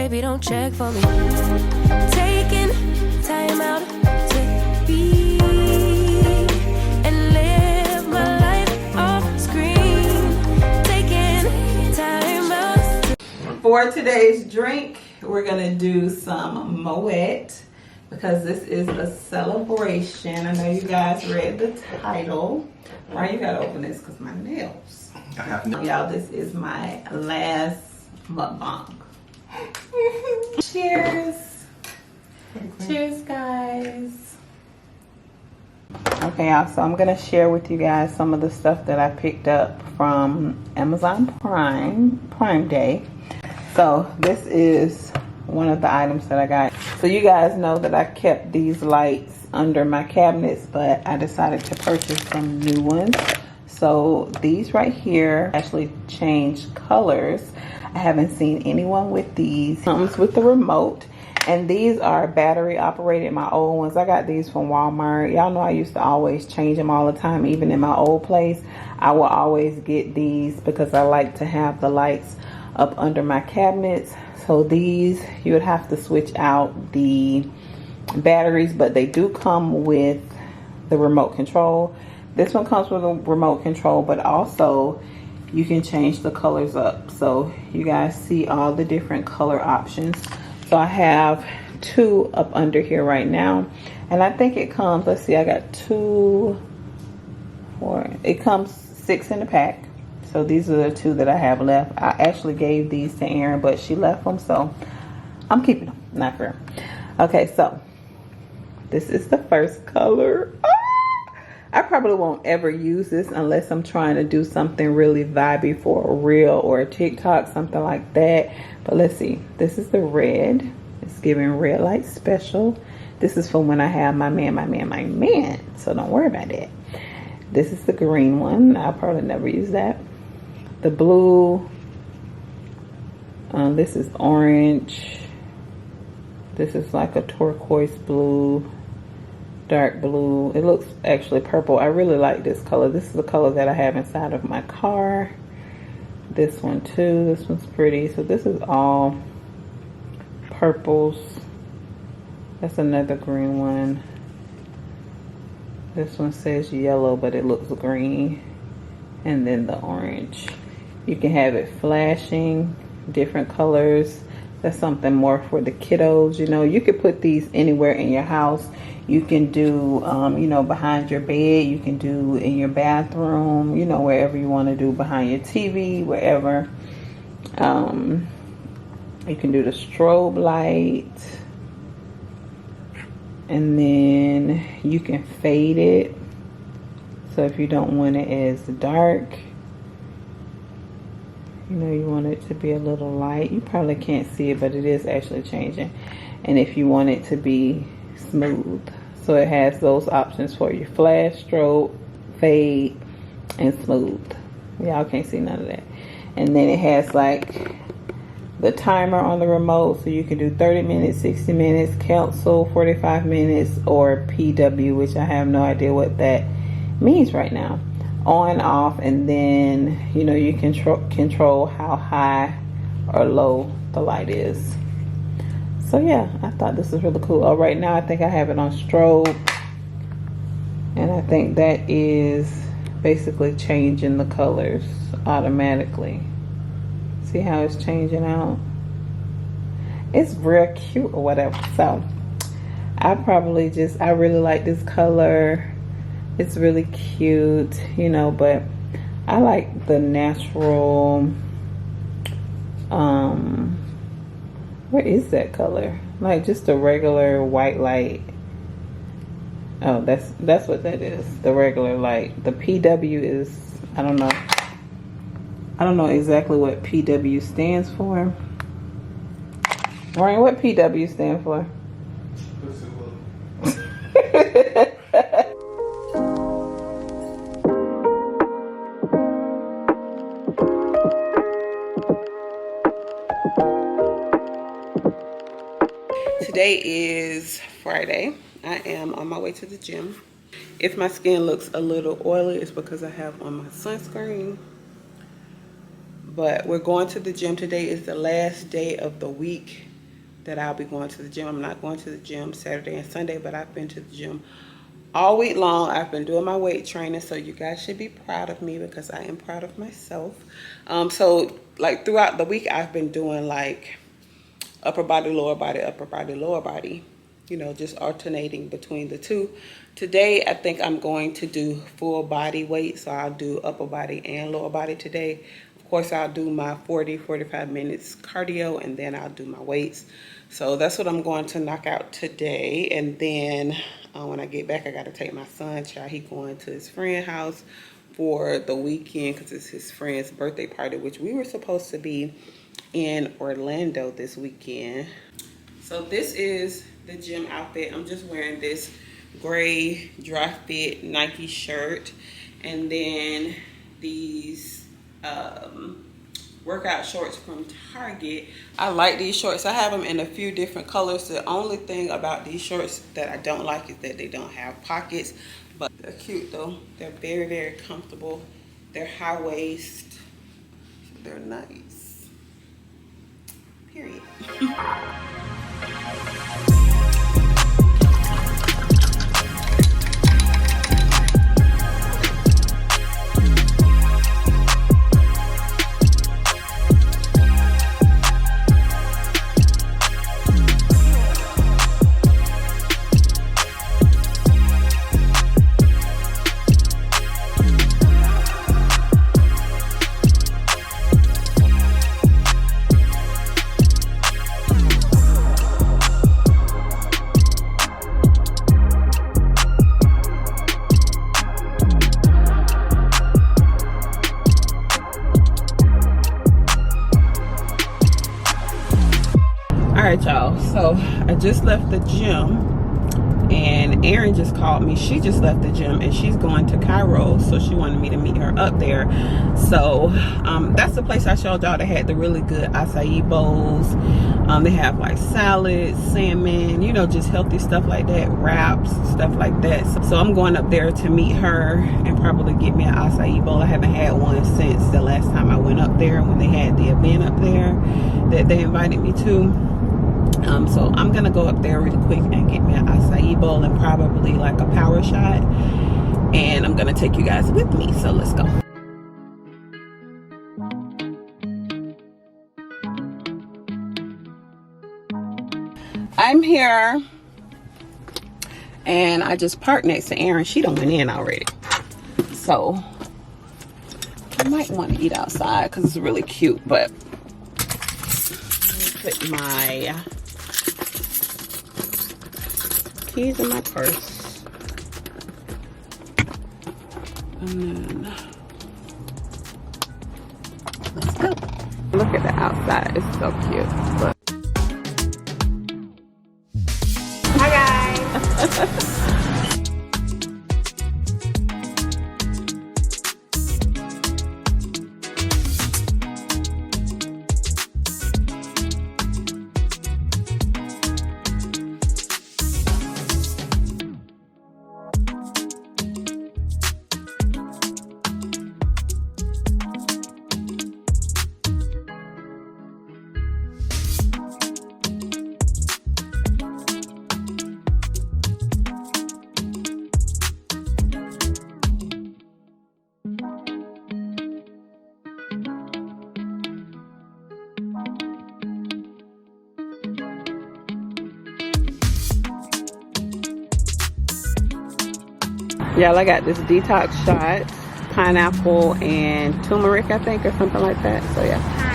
baby, don't check for me. Taking time out to be and live my life off screen. Taking time out. For today's drink, we're gonna do some Moet because this is a celebration. I know you guys read the title. Right, you gotta open this because my nails. I have no. Y'all, this is my last mukbang. Cheers. Cheers, guys. Okay, y'all, so I'm gonna share with you guys some of the stuff that I picked up from Amazon Prime Day. So this is one of the items that I got. So you guys know that I kept these lights under my cabinets, but I decided to purchase some new ones. So these right here actually change colors. I haven't seen anyone with these. Comes with the remote, and these are battery operated. My old ones, I got these from Walmart. Y'all know I used to always change them all the time. Even in my old place, I will always get these because I like to have the lights up under my cabinets. So these, you would have to switch out the batteries, but they do come with the remote control. This one comes with a remote control, but also you can change the colors up. So you guys see all the different color options. So I have 2 up under here right now. And I think it comes, let's see, I got 2, 4, it comes 6 in the pack. So these are the 2 that I have left. I actually gave these to Erin, but she left them, so I'm keeping them, not for her. Okay, so this is the first color. I probably won't ever use this unless I'm trying to do something really vibey for a reel or a TikTok, something like that. But let's see. This is the red. It's giving red light special. This is for when I have my man. So don't worry about that. This is the green one. I'll probably never use that. The blue. This is orange. This is like a turquoise blue. Dark blue. It looks actually purple. I really like this color. This is the color that I have inside of my car. This one too. This one's pretty. So this is all purples. That's another green one. This one says yellow, but it looks green. And then the orange. You can have it flashing, different colors. That's something more for the kiddos. You know, you could put these anywhere in your house. You can do, you know, behind your bed. You can do in your bathroom, you know, wherever you want to do, behind your TV, wherever. You can do the strobe light. And then you can fade it. So if you don't want it as dark, you know, you want it to be a little light. You probably can't see it, but it is actually changing. And if you want it to be smooth, so it has those options for you: flash, strobe, fade, and smooth. Y'all can't see none of that. And then it has like the timer on the remote, so you can do 30 minutes, 60 minutes, cancel, 45 minutes, or PW, which I have no idea what that means right now. On, off, and then, you know, you control how high or low the light is. So yeah, I thought this was really cool. Oh, right now I think I have it on strobe, and I think that is basically changing the colors automatically. See how it's changing out? It's real cute or whatever. So I really like this color. It's really cute, you know, but I like the natural, what is that color? Like just a regular white light. Oh, that's what that is. The regular light. The PW is, I don't know exactly what PW stands for. Ryan, what PW stand for? Today is Friday. I am on my way to the gym. If my skin looks a little oily, it's because I have on my sunscreen. But we're going to the gym. Today is the last day of the week. that I'll be going to the gym. I'm not going to the gym Saturday and Sunday, but I've been to the gym all week long. I've been doing my weight training, so you guys should be proud of me because I am proud of myself. So like throughout the week, I've been doing like upper body, lower body, upper body, lower body, you know, just alternating between the two. Today, I think I'm going to do full body weight, so I'll do upper body and lower body today. Of course, I'll do my 45 minutes cardio, and then I'll do my weights. So that's what I'm going to knock out today. And then when I get back, I got to take my son, child. He going to his friend's house for the weekend because it's his friend's birthday party, which we were supposed to be in Orlando this weekend. So this is the gym outfit. I'm just wearing this gray dry fit Nike shirt, and then these workout shorts from Target. I like these shorts. I have them in a few different colors. The only thing about these shorts that I don't like is that they don't have pockets, but they're cute though. They're very, very comfortable. They're high waist. They're nice. Period. Alright y'all, so I just left the gym and Erin just called me. She just left the gym and she's going to Cairo, so she wanted me to meet her up there. So that's the place I showed y'all that had the really good acai bowls. They have like salads, salmon, you know, just healthy stuff like that, wraps, stuff like that. So I'm going up there to meet her and probably get me an acai bowl. I haven't had one since the last time I went up there when they had the event up there that they invited me to. So I'm gonna go up there really quick and get me an acai bowl and probably like a power shot, and I'm gonna take you guys with me, so let's go. I'm here and I just parked next to Erin. She done went in already, so I might want to eat outside because it's really cute, but put my keys in my purse, and then let's go. Look at the outside, it's so cute. Look. Hi guys. Y'all, I got this detox shot, pineapple and turmeric, I think, or something like that. So yeah. Hi.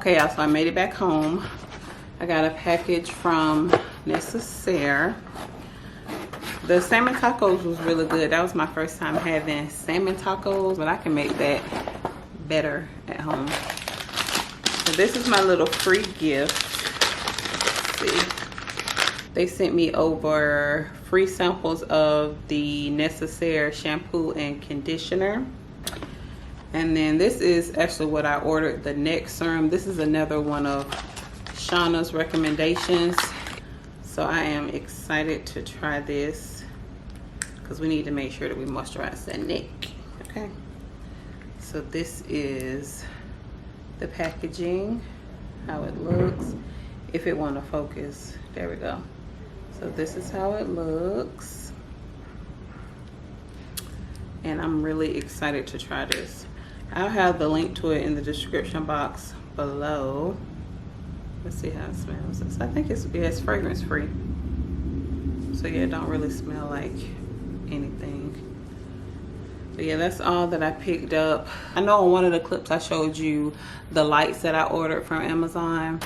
Okay, y'all, so I made it back home. I got a package from Necessaire. The salmon tacos was really good. That was my first time having salmon tacos, but I can make that better at home. So this is my little free gift. Let's see. They sent me over free samples of the Necessaire shampoo and conditioner. And then this is actually what I ordered, the neck serum. This is another one of Shauna's recommendations. So I am excited to try this because we need to make sure that we moisturize the neck. Okay. So this is the packaging, how it looks. If it want to focus, there we go. So this is how it looks. And I'm really excited to try this. I'll have the link to it in the description box below. Let's see how it smells. I think it's fragrance free. So yeah, it don't really smell like anything. But yeah, that's all that I picked up. I know in one of the clips I showed you the lights that I ordered from Amazon.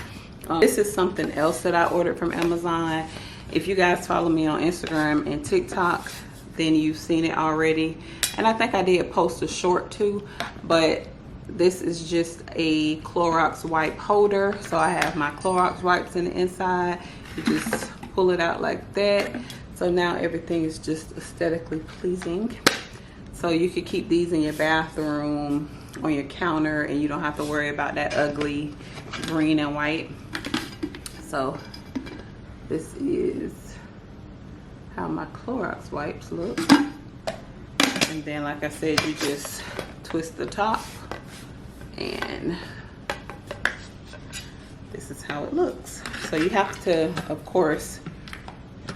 This is something else that I ordered from Amazon. If you guys follow me on Instagram and TikTok, then you've seen it already. And I think I did post a short too, but this is just a Clorox wipe holder. So I have my Clorox wipes in the inside. You just pull it out like that. So now everything is just aesthetically pleasing. So you could keep these in your bathroom, on your counter, and you don't have to worry about that ugly green and white. So this is how my Clorox wipes look. And then, like I said, you just twist the top and this is how it looks. So you have to, of course,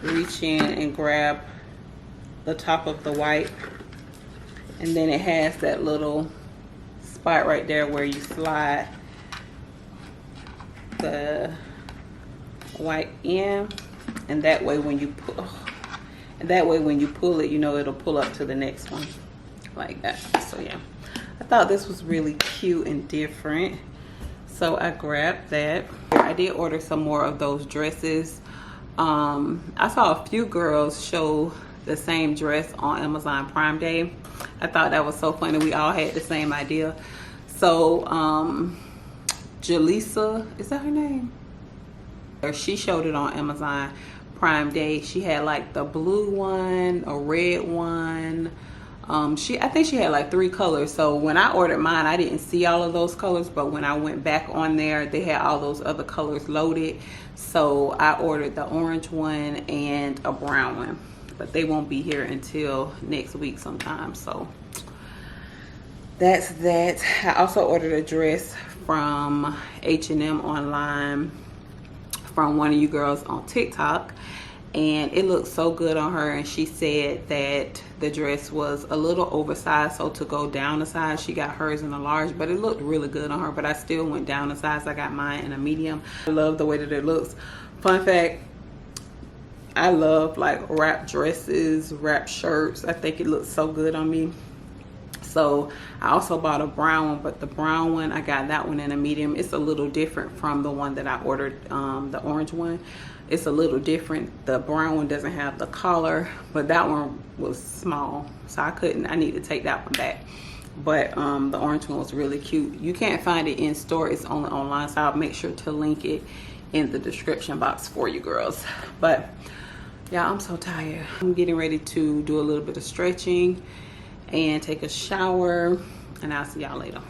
reach in and grab the top of the wipe, and then it has that little spot right there where you slide the wipe in, and that way when you pull it, you know it'll pull up to the next one like that. So yeah, I thought this was really cute and different, so I grabbed that. I did order some more of those dresses. I saw a few girls show the same dress on Amazon Prime Day. I thought that was so funny. We all had the same idea. So Jaleesa, is that her name? She showed it on Amazon Prime Day. She had like the blue one, a red one. I think she had like 3 colors. So when I ordered mine, I didn't see all of those colors, but when I went back on there, they had all those other colors loaded. So I ordered the orange one and a brown one, but they won't be here until next week sometime. So that's that. I also ordered a dress from H&M online from one of you girls on TikTok, and it looked so good on her, and she said that the dress was a little oversized, so to go down a size, she got hers in a large, but it looked really good on her. But I still went down a size. I got mine in a medium. I love the way that it looks. Fun fact, I love like wrap dresses, wrap shirts. I think it looks so good on me. So I also bought a brown one, but the brown one, I got that one in a medium. It's a little different from the one that I ordered, the orange one. It's a little different. The brown one doesn't have the collar, but that one was small, so I need to take that one back. But the orange one was really cute. You can't find it in store, it's only online, so I'll make sure to link it in the description box for you girls. But yeah, I'm so tired. I'm getting ready to do a little bit of stretching and take a shower, and I'll see y'all later.